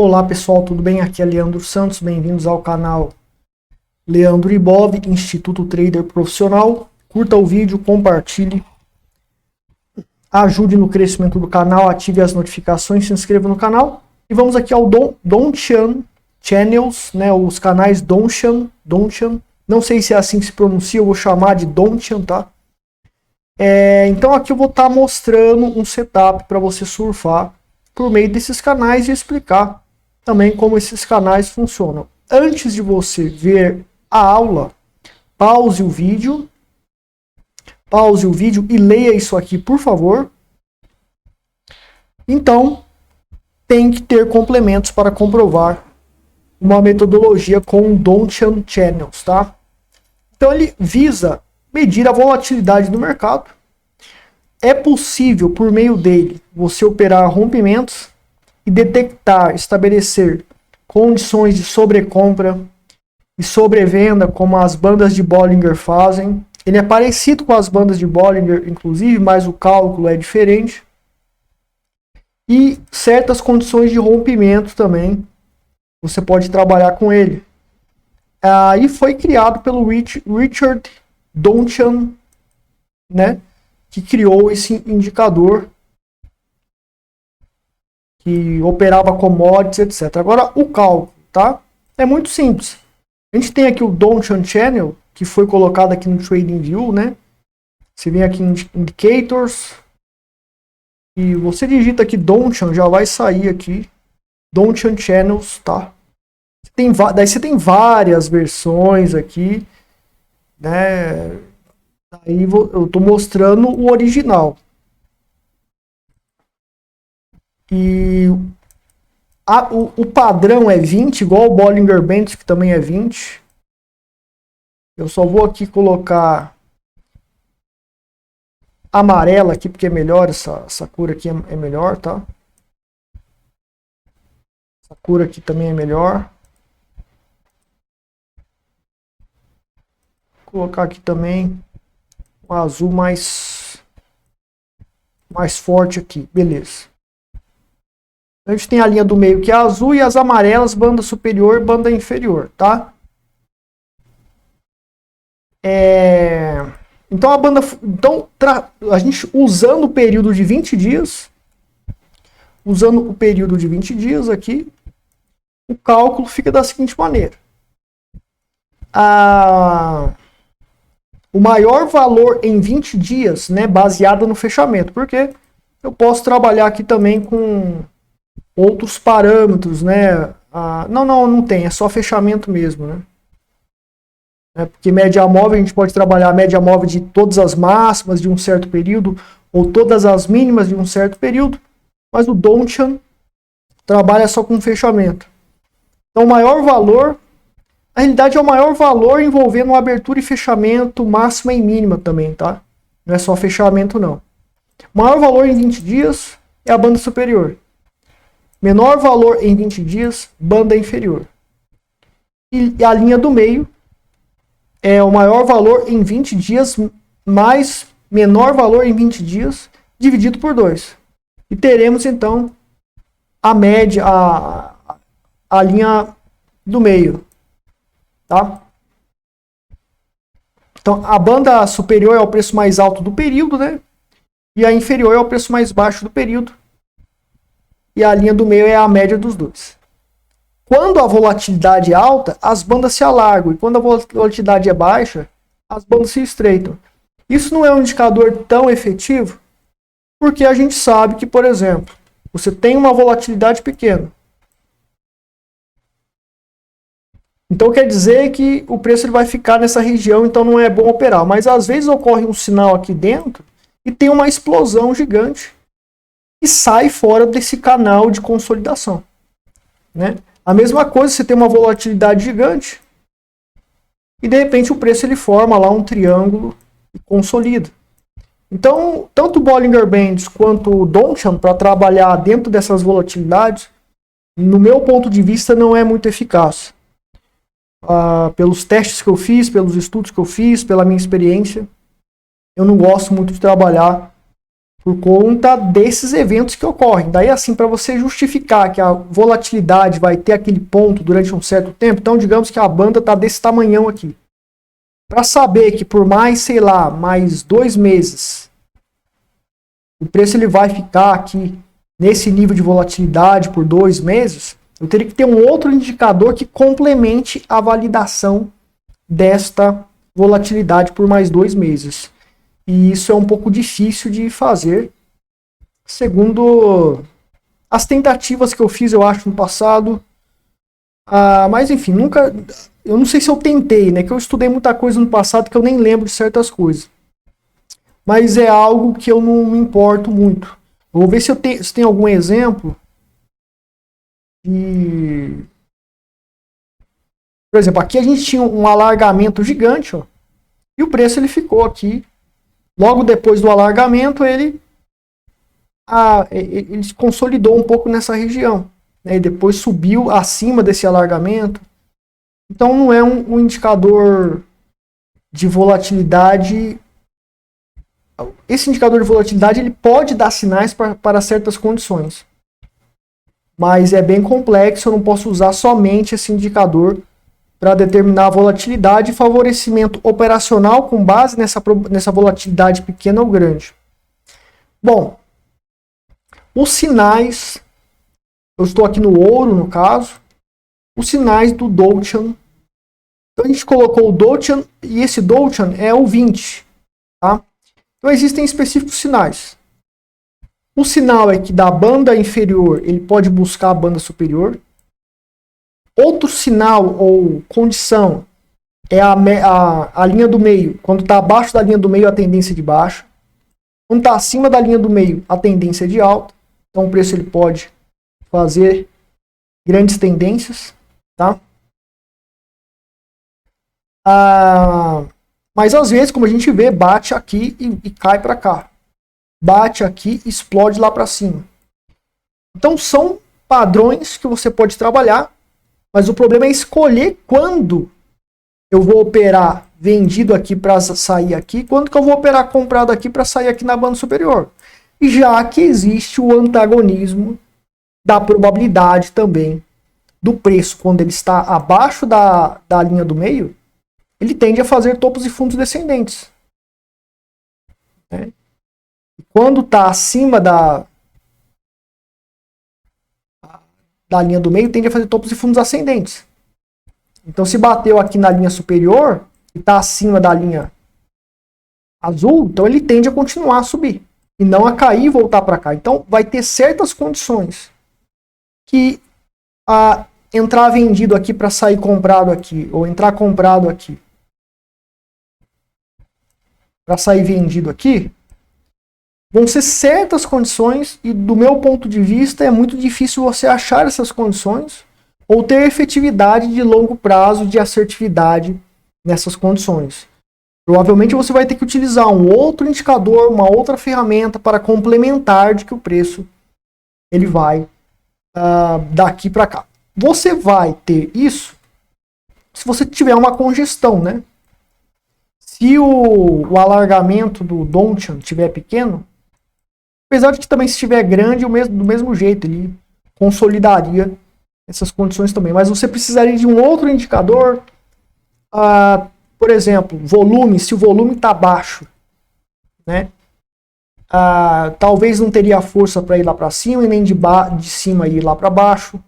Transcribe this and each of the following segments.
Olá pessoal, tudo bem? Aqui é Leandro Santos, bem-vindos ao canal Leandro Ibov, Instituto Trader Profissional. Curta o vídeo, compartilhe, ajude no crescimento do canal, ative as notificações, se inscreva no canal. E vamos aqui ao Donchan Channels, né? Os canais Donchan, não sei se é assim que se pronuncia, eu vou chamar de Donchan, tá? Então aqui eu vou estar mostrando um setup para você surfar por meio desses canais e explicar também como esses canais funcionam. Antes de você ver a aula, pause o vídeo e leia isso aqui, por favor. Então, tem que ter complementos para comprovar uma metodologia com o Donchan Channels, tá? Então ele visa medir a volatilidade do mercado. É possível, por meio dele, você operar rompimentos e detectar, estabelecer condições de sobrecompra e sobrevenda, como as bandas de Bollinger fazem. Ele é parecido com as bandas de Bollinger, inclusive, mas o cálculo é diferente. E certas condições de rompimento também, você pode trabalhar com ele. E foi criado pelo Richard Donchan, né, que criou esse indicador que operava commodities, etc. Agora, o cálculo, tá? É muito simples. A gente tem aqui o Donchan Channel, que foi colocado aqui no TradingView, né? Você vem aqui em Indicators, e você digita aqui Donchan, já vai sair aqui, Donchan Channels, tá? Daí você tem várias versões aqui, né? Aí eu tô mostrando o original. E o padrão é 20, igual o Bollinger Bands, que também é 20. Eu só vou aqui colocar amarela aqui, porque é melhor, essa cor aqui é melhor, tá? Essa cor aqui também é melhor. Vou colocar aqui também um azul mais forte aqui, beleza. A gente tem a linha do meio que é azul e as amarelas, banda superior e banda inferior, tá? Então a gente usando o período de 20 dias, aqui, o cálculo fica da seguinte maneira. O maior valor em 20 dias, né, baseado no fechamento, porque eu posso trabalhar aqui também com outros parâmetros, né? Não tem, é só fechamento mesmo, né? Porque média móvel a gente pode trabalhar a média móvel de todas as máximas de um certo período ou todas as mínimas de um certo período, mas o Donchan trabalha só com fechamento. Então o maior valor, na realidade é o maior valor envolvendo abertura e fechamento, máxima e mínima também, tá? Não é só fechamento não. O maior valor em 20 dias é a banda superior. Menor valor em 20 dias, banda inferior. E a linha do meio é o maior valor em 20 dias mais menor valor em 20 dias dividido por 2. E teremos então a média, a linha do meio, tá? Então a banda superior é o preço mais alto do período, né? E a inferior é o preço mais baixo do período. E a linha do meio é a média dos dois. Quando a volatilidade é alta, as bandas se alargam. E quando a volatilidade é baixa, as bandas se estreitam. Isso não é um indicador tão efetivo, porque a gente sabe que, por exemplo, você tem uma volatilidade pequena. Então quer dizer que o preço ele vai ficar nessa região, então não é bom operar. Mas às vezes ocorre um sinal aqui dentro e tem uma explosão gigante e sai fora desse canal de consolidação, né? A mesma coisa, você tem uma volatilidade gigante e de repente o preço ele forma lá um triângulo e consolida. Então, tanto o Bollinger Bands quanto o Donchan, para trabalhar dentro dessas volatilidades, no meu ponto de vista, não é muito eficaz. Pelos testes que eu fiz, pelos estudos que eu fiz, pela minha experiência, eu não gosto muito de trabalhar por conta desses eventos que ocorrem. Daí, assim, para você justificar que a volatilidade vai ter aquele ponto durante um certo tempo, então digamos que a banda está desse tamanhão aqui. Para saber que por mais, sei lá, mais 2 meses, o preço ele vai ficar aqui nesse nível de volatilidade por 2 meses, eu teria que ter um outro indicador que complemente a validação desta volatilidade por mais 2 meses. E isso é um pouco difícil de fazer, segundo as tentativas que eu fiz, eu acho, no passado. Mas enfim, nunca. Eu não sei se eu tentei, né? Que eu estudei muita coisa no passado que eu nem lembro de certas coisas. Mas é algo que eu não me importo muito. Vou ver se tem algum exemplo de... Por exemplo, aqui a gente tinha um alargamento gigante, ó, e o preço ele ficou aqui. Logo depois do alargamento, ele se consolidou um pouco nessa região, né, e depois subiu acima desse alargamento. Então não é um indicador de volatilidade. Esse indicador de volatilidade ele pode dar sinais para certas condições, mas é bem complexo. Eu não posso usar somente esse indicador para determinar a volatilidade e favorecimento operacional com base nessa volatilidade pequena ou grande. Bom, os sinais, eu estou aqui no ouro no caso, os sinais do Dolchan. Então a gente colocou o Dolchan e esse Dolchan é o 20, tá? Então existem específicos sinais. O sinal é que da banda inferior ele pode buscar a banda superior. Outro sinal ou condição é a linha do meio. Quando está abaixo da linha do meio, a tendência é de baixa. Quando está acima da linha do meio, a tendência é de alta. Então o preço ele pode fazer grandes tendências, tá? Mas às vezes, como a gente vê, bate aqui e cai para cá. Bate aqui e explode lá para cima. Então são padrões que você pode trabalhar, mas o problema é escolher quando eu vou operar vendido aqui para sair aqui, quando que eu vou operar comprado aqui para sair aqui na banda superior. Já que existe o antagonismo da probabilidade também do preço, quando ele está abaixo da linha do meio, ele tende a fazer topos e fundos descendentes. Né? Quando está acima da linha do meio, tende a fazer topos e fundos ascendentes. Então, se bateu aqui na linha superior e está acima da linha azul, então ele tende a continuar a subir e não a cair e voltar para cá. Então, vai ter certas condições que entrar vendido aqui para sair comprado aqui, ou entrar comprado aqui para sair vendido aqui, vão ser certas condições e, do meu ponto de vista, é muito difícil você achar essas condições ou ter efetividade de longo prazo, de assertividade nessas condições. Provavelmente você vai ter que utilizar um outro indicador, uma outra ferramenta para complementar de que o preço ele vai daqui para cá. Você vai ter isso se você tiver uma congestão, né? Se o alargamento do Dolchan estiver pequeno, apesar de que também se estiver grande, do mesmo jeito, ele consolidaria essas condições também. Mas você precisaria de um outro indicador, por exemplo, volume, se o volume está baixo, né? Talvez não teria força para ir lá para cima e nem de cima ir lá para baixo.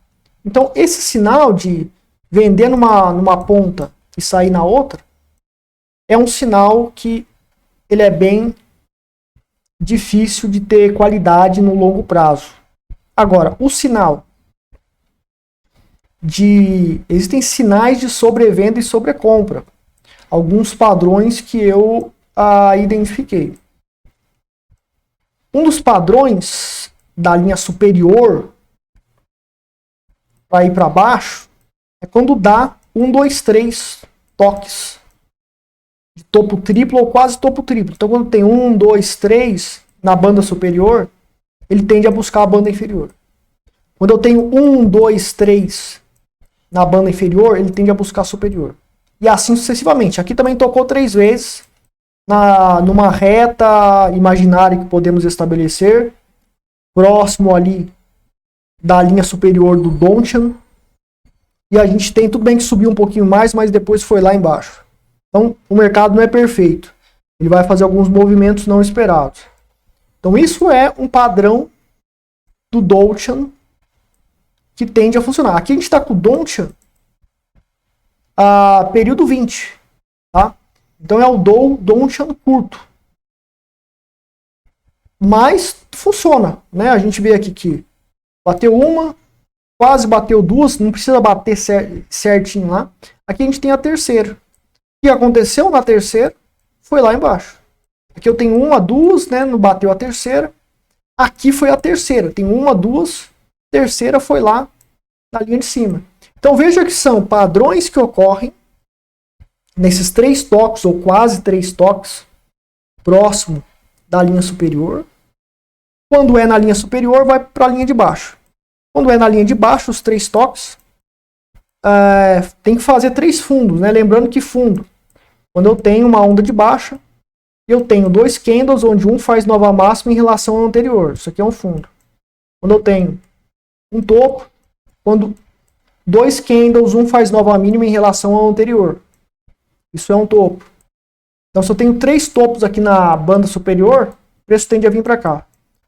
Então, esse sinal de vender numa ponta e sair na outra é um sinal que ele é bem difícil de ter qualidade no longo prazo. Agora, o sinal existem sinais de sobrevenda e sobrecompra. Alguns padrões que eu identifiquei. Um dos padrões da linha superior para ir para baixo é quando dá 1, 2, 3 toques de topo triplo ou quase topo triplo. Então, quando tem 1, 2, 3 na banda superior, ele tende a buscar a banda inferior. Quando eu tenho 1, 2, 3 na banda inferior, ele tende a buscar a superior. E assim sucessivamente. Aqui também tocou 3 vezes. numa reta imaginária que podemos estabelecer, próximo ali da linha superior do Donchian, e a gente tem, tudo bem que subiu um pouquinho mais, mas depois foi lá embaixo. Então, o mercado não é perfeito. Ele vai fazer alguns movimentos não esperados. Então, isso é um padrão do Donchian que tende a funcionar. Aqui a gente está com o Donchian a período 20. Tá? Então, é o Donchian curto. Mas funciona. Né? A gente vê aqui que bateu uma, quase bateu duas, não precisa bater certinho lá. Aqui a gente tem a terceira. O que aconteceu na terceira foi lá embaixo. Aqui eu tenho uma, duas, né? Não bateu a terceira. Aqui foi a terceira. Tem uma, duas. Terceira foi lá na linha de cima. Então veja que são padrões que ocorrem nesses 3 toques, ou quase 3 toques, próximo da linha superior. Quando é na linha superior, vai para a linha de baixo. Quando é na linha de baixo, os 3 toques, tem que fazer 3 fundos, né? Lembrando que fundo, quando eu tenho uma onda de baixa, eu tenho 2 candles, onde um faz nova máxima em relação ao anterior. Isso aqui é um fundo. Quando eu tenho um topo, quando 2 candles, um faz nova mínima em relação ao anterior. Isso é um topo. Então, se eu tenho 3 topos aqui na banda superior, o preço tende a vir para cá.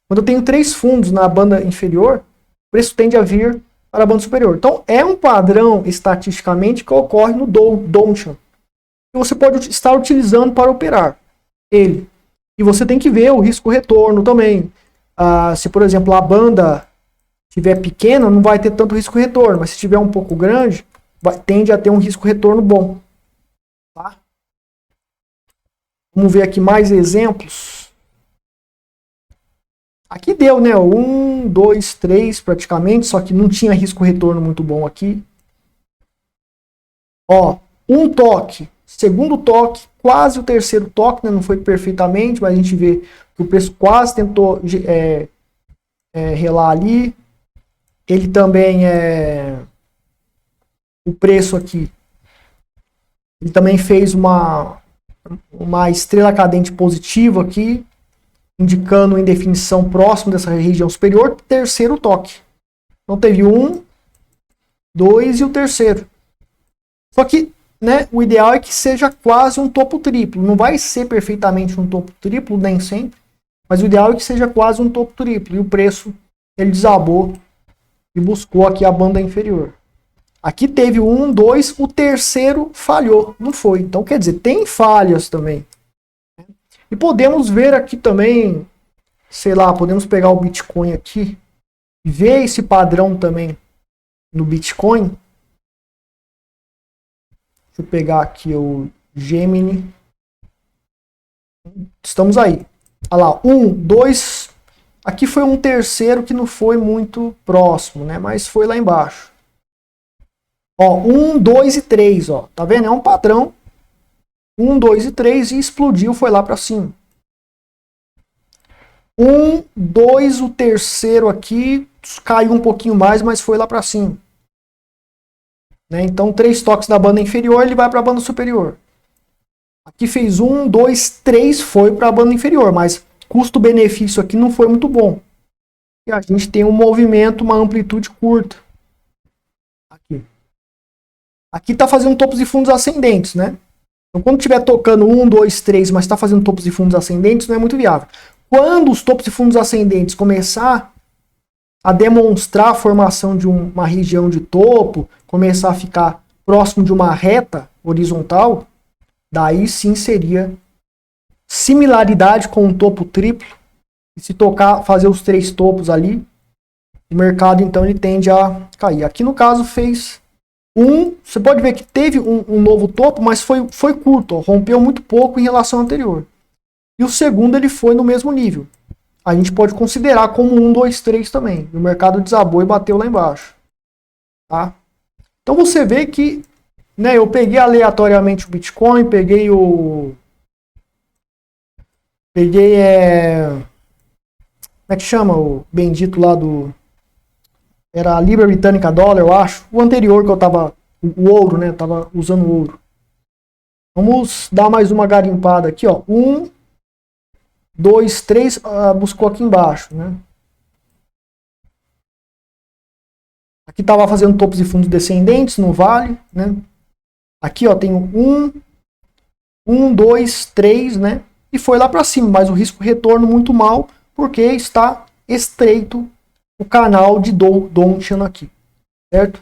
Quando eu tenho 3 fundos na banda inferior, o preço tende a vir para a banda superior. Então, é um padrão, estatisticamente, que ocorre no Donchian, que você pode estar utilizando para operar ele. E você tem que ver o risco-retorno também. Se, por exemplo, a banda estiver pequena, não vai ter tanto risco-retorno, mas se estiver um pouco grande, tende a ter um risco-retorno bom. Tá? Vamos ver aqui mais exemplos. Aqui deu, né? 1, 2, 3 praticamente, só que não tinha risco-retorno muito bom aqui. Ó, um toque, segundo toque, quase o terceiro toque, né? Não foi perfeitamente, mas a gente vê que o preço quase tentou relar ali. Ele também o preço aqui, ele também fez uma estrela cadente positiva aqui, indicando indefinição próximo dessa região superior, terceiro toque. Então teve 1, 2 e o terceiro. Só que, né, o ideal é que seja quase um topo triplo. Não vai ser perfeitamente um topo triplo, nem sempre, mas o ideal é que seja quase um topo triplo. E o preço, ele desabou e buscou aqui a banda inferior. Aqui teve 1, 2, o terceiro falhou, não foi. Então, quer dizer, tem falhas também. E podemos ver aqui também, sei lá, podemos pegar o Bitcoin aqui, ver esse padrão também no Bitcoin. Deixa eu pegar aqui o Gemini. Estamos aí. Olha lá, 1, 2. Aqui foi um terceiro que não foi muito próximo, né? Mas foi lá embaixo. Ó, 1, 2 e 3, ó. Tá vendo? É um padrão. 1, 2 e 3 e explodiu, foi lá para cima. 1, 2, o terceiro aqui caiu um pouquinho mais, mas foi lá para cima. Né? Então, 3 toques da banda inferior, ele vai para a banda superior. Aqui fez 1, 2, 3, foi para a banda inferior, mas custo-benefício aqui não foi muito bom. E a gente tem um movimento, uma amplitude curta. Aqui está fazendo topos e fundos ascendentes, né? Então, quando estiver tocando 1, 2, 3, mas está fazendo topos e fundos ascendentes, não é muito viável. Quando os topos e fundos ascendentes começar a demonstrar a formação de uma região de topo, começar a ficar próximo de uma reta horizontal, daí sim seria similaridade com um topo triplo. E se tocar, fazer os 3 topos ali, o mercado então ele tende a cair. Aqui no caso fez você pode ver que teve um novo topo, mas foi curto, ó, rompeu muito pouco em relação ao anterior. E o segundo ele foi no mesmo nível. A gente pode considerar como 1, 2, 3 também. E o mercado desabou e bateu lá embaixo. Tá? Então você vê que, né, eu peguei aleatoriamente o Bitcoin, peguei como é que chama o bendito lá do... Era a Libra Britânica Dólar, eu acho. O anterior que eu tava... O ouro, né? Eu tava usando ouro. Vamos dar mais uma garimpada aqui, ó. 1, 2, 3, buscou aqui embaixo, né? Aqui estava fazendo topos e fundos descendentes no vale, né? Aqui, ó, tem 1, 2, 3, né? E foi lá para cima, mas o risco retorno muito mal, porque está estreito o canal de Donchian aqui, certo?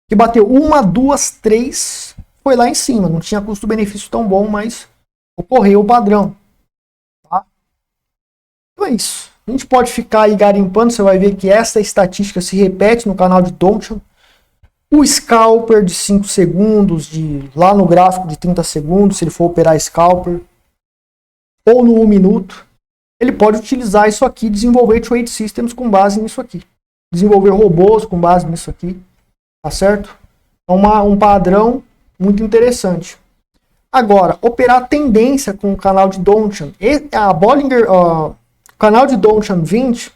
Que bateu 1, 2, 3, foi lá em cima, não tinha custo-benefício tão bom, mas ocorreu o padrão, tá? Então é isso. A gente pode ficar aí garimpando, você vai ver que essa estatística se repete no canal de Donchian. O scalper de 5 segundos, lá no gráfico de 30 segundos, se ele for operar scalper, ou no 1 minuto, ele pode utilizar isso aqui, desenvolver trade systems com base nisso aqui. Desenvolver robôs com base nisso aqui, tá certo? É um padrão muito interessante. Agora, operar tendência com o canal de Donchian, a Bollinger, o canal de Donchian 20,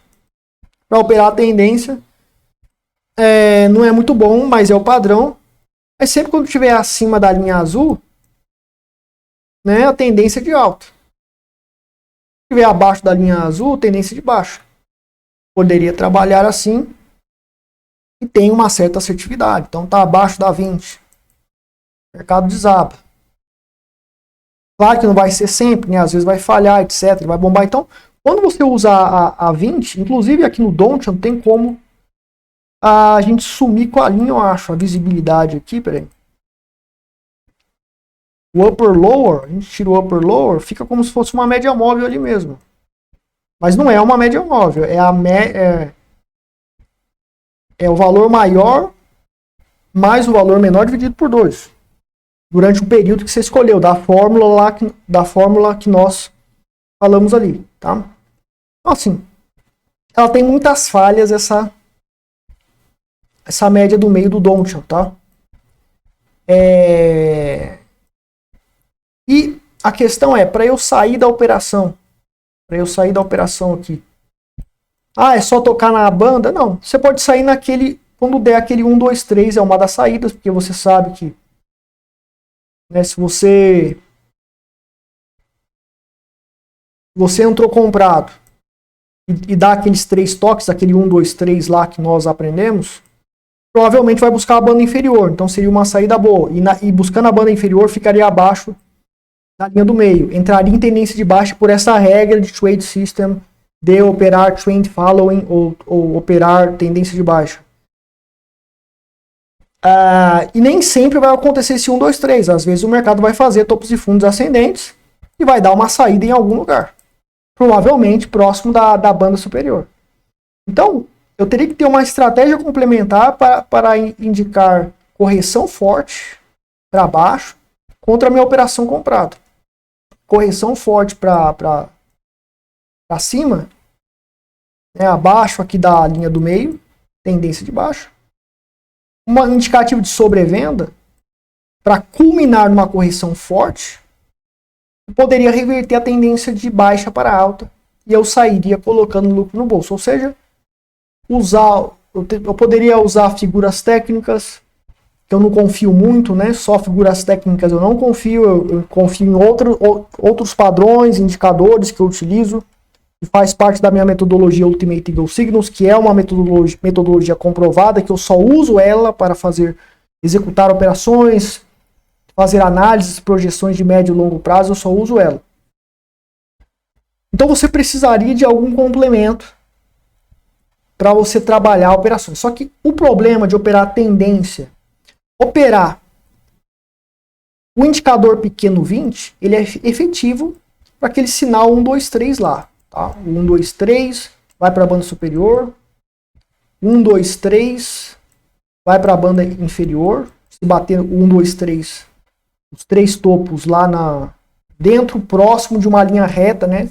para operar a tendência, não é muito bom, mas é o padrão. Mas sempre quando estiver acima da linha azul, né, a tendência é de alta. Se estiver abaixo da linha azul, tendência de baixa. Poderia trabalhar assim e tem uma certa assertividade. Então está abaixo da 20. O mercado desaba. Claro que não vai ser sempre, né? Às vezes vai falhar, etc. Vai bombar. Então, quando você usa a 20, inclusive aqui no Donchian, tem como a gente sumir com a linha, eu acho, a visibilidade aqui, peraí. O upper lower, a gente tira o upper lower, fica como se fosse uma média móvel ali mesmo. Mas não é uma média móvel, é o valor maior mais o valor menor dividido por 2. Durante o período que você escolheu, da fórmula que nós falamos ali, tá? Então, assim, ela tem muitas falhas, essa média do meio do Donchian, tá? E a questão é, para eu sair da operação aqui, é só tocar na banda? Não, você pode sair quando der aquele 1, 2, 3, é uma das saídas, porque você sabe que, né, se você entrou comprado e dá aqueles 3 toques, aquele 1, 2, 3 lá que nós aprendemos, provavelmente vai buscar a banda inferior, então seria uma saída boa, e buscando a banda inferior ficaria abaixo da linha do meio, entraria em tendência de baixa por essa regra de trade system de operar trend following ou operar tendência de baixa. E nem sempre vai acontecer esse 1, 2, 3. Às vezes o mercado vai fazer topos e fundos ascendentes e vai dar uma saída em algum lugar. Provavelmente próximo da banda superior. Então, eu teria que ter uma estratégia complementar para indicar correção forte para baixo contra a minha operação comprada. Correção forte para cima, né, abaixo aqui da linha do meio, tendência de baixa. Um indicativo de sobrevenda para culminar numa correção forte, poderia reverter a tendência de baixa para alta e eu sairia colocando lucro no bolso. Ou seja, eu poderia usar figuras técnicas, que eu não confio muito, né? Só figuras técnicas eu não confio, eu confio em outros padrões, indicadores que eu utilizo, que faz parte da minha metodologia Ultimate Eagle Signals, que é uma metodologia comprovada, que eu só uso ela para executar operações, fazer análises, projeções de médio e longo prazo, eu só uso ela. Então você precisaria de algum complemento para você trabalhar operações. Só que o problema de operar tendência, operar o indicador pequeno 20, ele é efetivo para aquele sinal 1, 2, 3 lá. Tá? 1, 2, 3, vai para a banda superior. 1, 2, 3, vai para a banda inferior. Se bater 1, 2, 3, os 3 topos lá dentro, próximo de uma linha reta, né?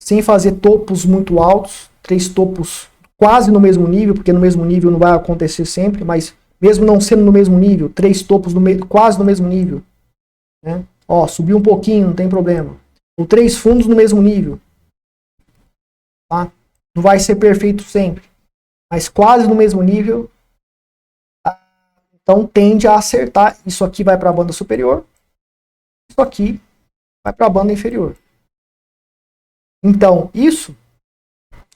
Sem fazer topos muito altos. 3 topos quase no mesmo nível, porque no mesmo nível não vai acontecer sempre, mas mesmo não sendo no mesmo nível, 3 topos quase no mesmo nível. Né? Ó, subiu um pouquinho, não tem problema. Ou 3 fundos no mesmo nível. Tá? Não vai ser perfeito sempre, mas quase no mesmo nível. Então tende a acertar. Isso aqui vai para a banda superior. Isso aqui vai para a banda inferior. Então, isso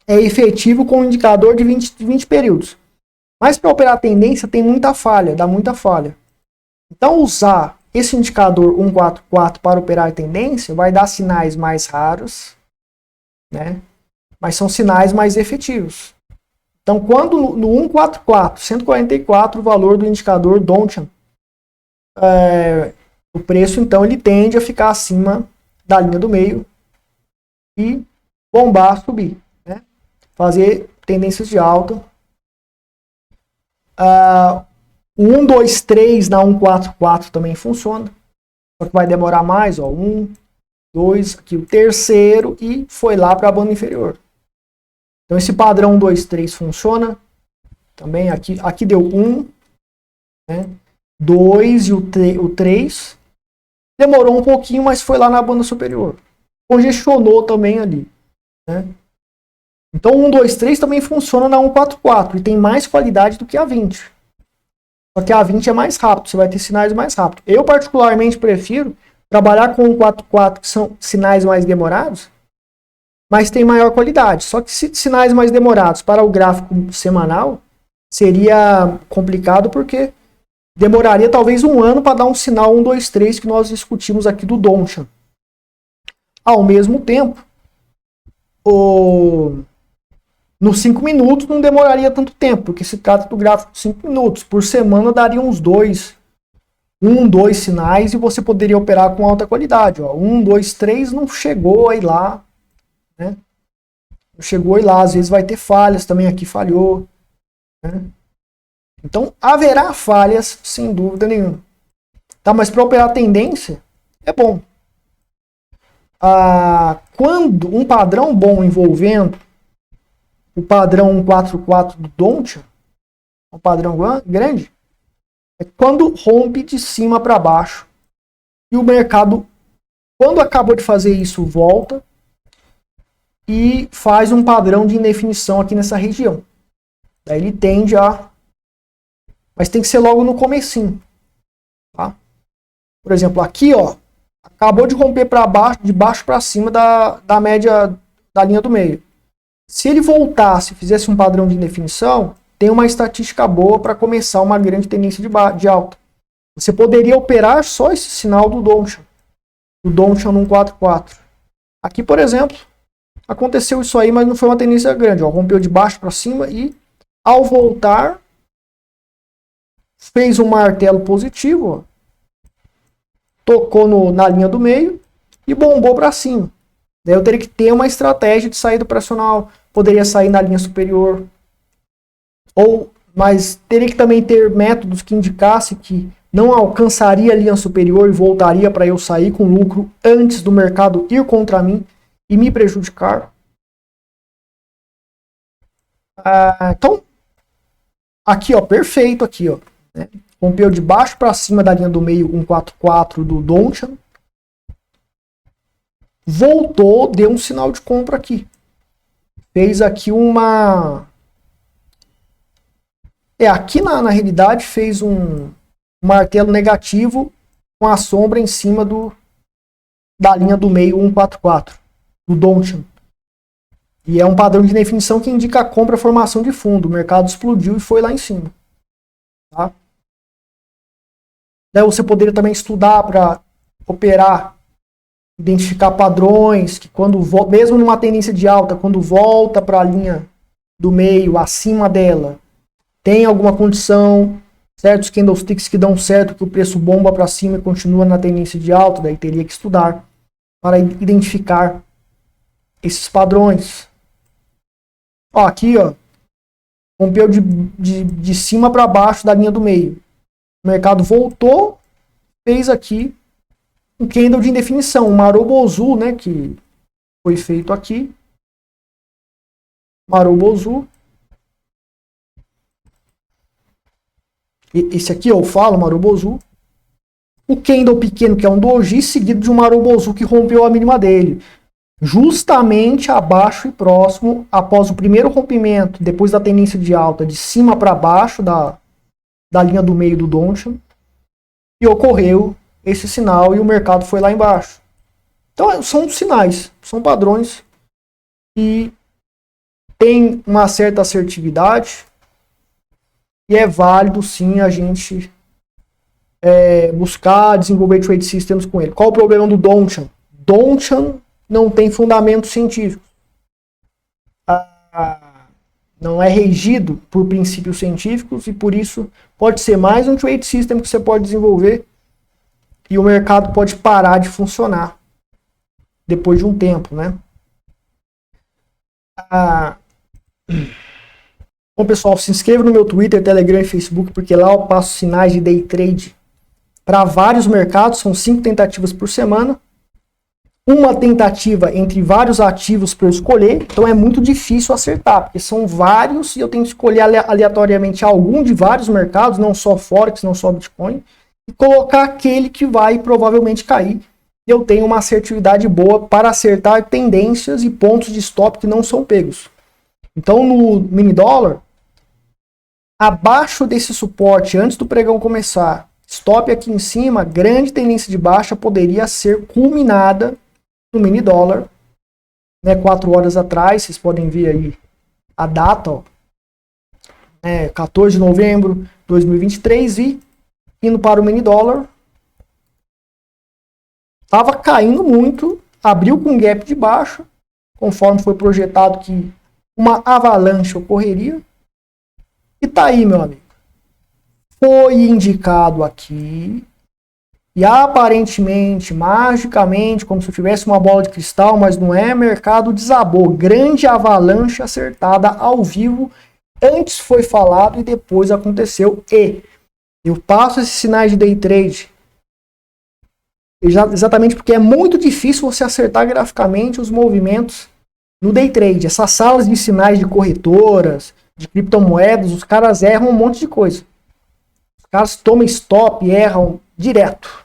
é efetivo com um indicador de 20 períodos. Mas para operar a tendência tem muita falha, dá muita falha. Então usar esse indicador 144 para operar a tendência vai dar sinais mais raros, né? Mas são sinais mais efetivos. Então quando no 144, 144 o valor do indicador Donchian, o preço então ele tende a ficar acima da linha do meio e bombar, subir, né? Fazer tendências de alta. O 1, 2, 3 na 144 também funciona. Só que vai demorar mais, ó. 1, 2, aqui o terceiro e foi lá para a banda inferior. Então esse padrão 1, 2, 3 funciona. Também aqui deu 1, né? 2 e o 3. Demorou um pouquinho, mas foi lá na banda superior. Congestionou também ali, né? Então 1, 2, 3 também funciona na 144 e tem mais qualidade do que a 20. Só que a 20 é mais rápido, você vai ter sinais mais rápido. Eu particularmente prefiro trabalhar com 144, que são sinais mais demorados, mas tem maior qualidade. Só que sinais mais demorados para o gráfico semanal seria complicado porque demoraria talvez um ano para dar um sinal 1, 2, 3 que nós discutimos aqui do Donchian. Ao mesmo tempo, nos 5 minutos não demoraria tanto tempo, porque se trata do gráfico de 5 minutos. Por semana daria uns 2 sinais e você poderia operar com alta qualidade. 1, 2, 3 não chegou aí lá, né? Não chegou aí lá, às vezes vai ter falhas, também aqui falhou, né? Então haverá falhas, sem dúvida nenhuma. Tá, mas para operar tendência é bom. Quando um padrão bom envolvendo o padrão 144 do Donchian, um padrão grande, é quando rompe de cima para baixo e o mercado, quando acabou de fazer isso, volta e faz um padrão de indefinição aqui nessa região. Daí ele tende a... Mas tem que ser logo no comecinho, tá? Por exemplo, aqui, ó, acabou de romper para baixo, de baixo para cima da média da linha do meio. Se ele voltasse, fizesse um padrão de indefinição, tem uma estatística boa para começar uma grande tendência de alta. Você poderia operar só esse sinal do Donchian 144. Aqui, por exemplo, aconteceu isso aí, mas não foi uma tendência grande. Ó, rompeu de baixo para cima e, ao voltar, fez um martelo positivo, ó, tocou na linha do meio e bombou para cima. Daí eu teria que ter uma estratégia de saída operacional. Poderia sair na linha superior. Mas teria que também ter métodos que indicassem que não alcançaria a linha superior e voltaria para eu sair com lucro antes do mercado ir contra mim e me prejudicar. Então, aqui, ó, perfeito aqui, ó, né? Rompeu de baixo para cima da linha do meio 144 do Donchian. Voltou, deu um sinal de compra aqui. Fez aqui uma... aqui na realidade fez um martelo negativo com a sombra em cima da linha do meio 144, do Donchian. E é um padrão de definição que indica a compra e formação de fundo. O mercado explodiu e foi lá em cima. Tá? Daí você poderia também estudar para operar, identificar padrões, que quando mesmo numa tendência de alta, quando volta para a linha do meio, acima dela, tem alguma condição, certos candlesticks que dão certo, que o preço bomba para cima e continua na tendência de alta, daí teria que estudar para identificar esses padrões. Ó, aqui, ó, rompeu de cima para baixo da linha do meio. O mercado voltou, fez aqui um candle de indefinição, um Marubozu, né, que foi feito aqui. Marubozu. Esse aqui eu falo, Marubozu. O candle pequeno, que é um doji, seguido de um Marubozu que rompeu a mínima dele. Justamente abaixo e próximo, após o primeiro rompimento, depois da tendência de alta, de cima para baixo da linha do meio do Donchian e ocorreu esse sinal e o mercado foi lá embaixo. Então são sinais, são padrões que tem uma certa assertividade e é válido sim a gente buscar desenvolver trade systems com ele. Qual o problema do Donchian? Donchian não tem fundamento científico. Não é regido por princípios científicos e por isso pode ser mais um trade system que você pode desenvolver e o mercado pode parar de funcionar depois de um tempo, né? Bom, pessoal, se inscreva no meu Twitter, Telegram e Facebook, porque lá eu passo sinais de day trade para vários mercados, são 5 tentativas por semana. Uma tentativa entre vários ativos para eu escolher, então é muito difícil acertar, porque são vários e eu tenho que escolher aleatoriamente algum de vários mercados, não só Forex, não só Bitcoin, e colocar aquele que vai provavelmente cair. E eu tenho uma assertividade boa para acertar tendências e pontos de stop que não são pegos. Então no mini dólar, abaixo desse suporte, antes do pregão começar, stop aqui em cima, grande tendência de baixa poderia ser culminada no mini dólar, né, 4 horas atrás, vocês podem ver aí a data, ó, 14 de novembro de 2023 e indo para o mini dólar, estava caindo muito, abriu com gap de baixa, conforme foi projetado que uma avalanche ocorreria, e tá aí, meu amigo. Foi indicado aqui, e aparentemente, magicamente, como se eu tivesse uma bola de cristal, mas não é, mercado desabou. Grande avalanche acertada ao vivo, antes foi falado e depois aconteceu. E eu passo esses sinais de day trade exatamente porque é muito difícil você acertar graficamente os movimentos no day trade. Essas salas de sinais de corretoras, de criptomoedas, os caras erram um monte de coisa. Os caras tomam stop e erram direto,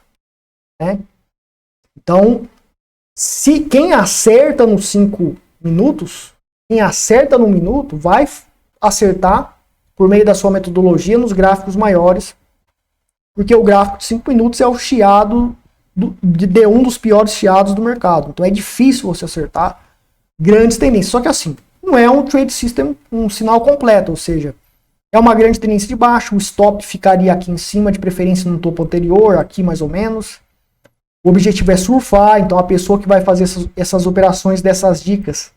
né? Então, se quem acerta nos 5 minutos, quem acerta no minuto, vai acertar por meio da sua metodologia nos gráficos maiores, porque o gráfico de 5 minutos é o chiado de um dos piores chiados do mercado. Então é difícil você acertar grandes tendências. Só que assim, não é um trade system, um sinal completo, ou seja, é uma grande tendência de baixo, o stop ficaria aqui em cima, de preferência no topo anterior, aqui mais ou menos. O objetivo é surfar, então a pessoa que vai fazer essas operações dessas dicas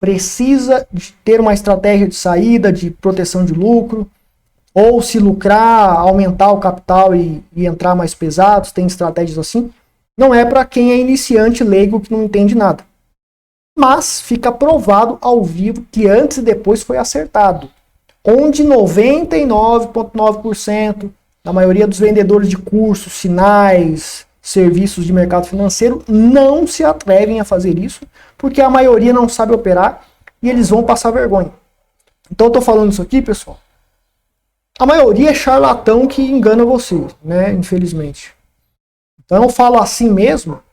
precisa de ter uma estratégia de saída, de proteção de lucro, ou se lucrar, aumentar o capital e entrar mais pesados, tem estratégias assim. Não é para quem é iniciante leigo que não entende nada. Mas fica provado ao vivo que antes e depois foi acertado. Onde 99,9% da maioria dos vendedores de cursos, sinais, serviços de mercado financeiro não se atrevem a fazer isso, porque a maioria não sabe operar e eles vão passar vergonha. Então eu estou falando isso aqui, pessoal. A maioria é charlatão que engana você, né? Infelizmente. Então eu falo assim mesmo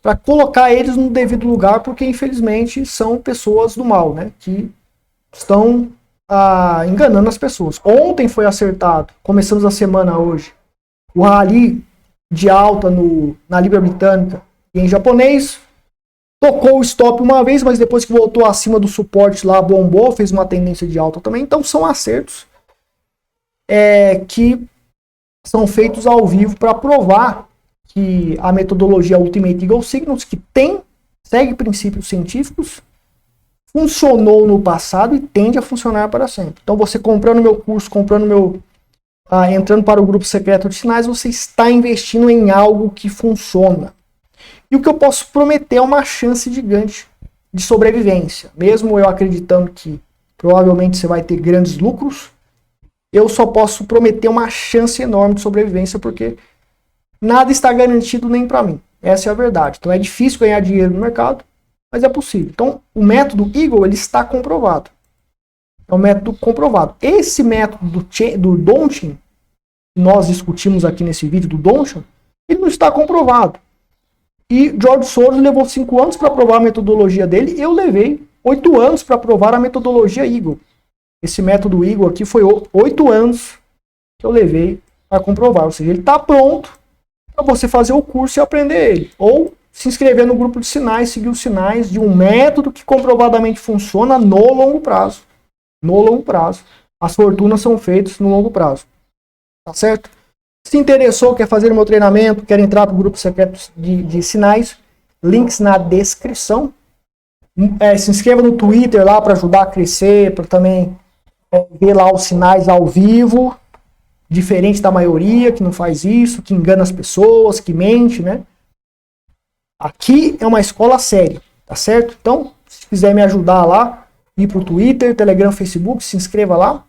para colocar eles no devido lugar, porque infelizmente são pessoas do mal, né? Que estão enganando as pessoas. Ontem foi acertado, começamos a semana hoje, o rally de alta na Libra Britânica e em japonês. Tocou o stop uma vez, mas depois que voltou acima do suporte lá, bombou, fez uma tendência de alta também. Então são acertos que são feitos ao vivo para provar que a metodologia Ultimate Eagle Signals, que segue princípios científicos, funcionou no passado e tende a funcionar para sempre. Então você comprando meu curso, entrando para o grupo secreto de sinais, você está investindo em algo que funciona. E o que eu posso prometer é uma chance gigante de sobrevivência. Mesmo eu acreditando que provavelmente você vai ter grandes lucros, eu só posso prometer uma chance enorme de sobrevivência, porque nada está garantido nem para mim. Essa é a verdade. Então é difícil ganhar dinheiro no mercado, mas é possível. Então o método Eagle, ele está comprovado. É um método comprovado. Esse método do Donchian, que nós discutimos aqui nesse vídeo do Donchian, ele não está comprovado. E George Soros levou 5 anos para provar a metodologia dele, eu levei 8 anos para provar a metodologia Eagle. Esse método Eagle aqui foi 8 anos que eu levei para comprovar. Ou seja, ele está pronto para você fazer o curso e aprender ele. Ou se inscrever no grupo de sinais, seguir os sinais de um método que comprovadamente funciona no longo prazo. No longo prazo. As fortunas são feitas no longo prazo. Tá certo? Se interessou, quer fazer o meu treinamento, quer entrar para o grupo secreto de sinais, links na descrição. Se inscreva no Twitter lá para ajudar a crescer, para também ver lá os sinais ao vivo, diferente da maioria que não faz isso, que engana as pessoas, que mente, né? Aqui é uma escola séria, tá certo? Então, se quiser me ajudar lá, ir pro Twitter, Telegram, Facebook, se inscreva lá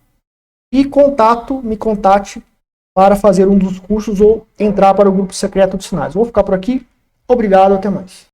e me contate para fazer um dos cursos ou entrar para o grupo secreto de sinais. Vou ficar por aqui. Obrigado, até mais.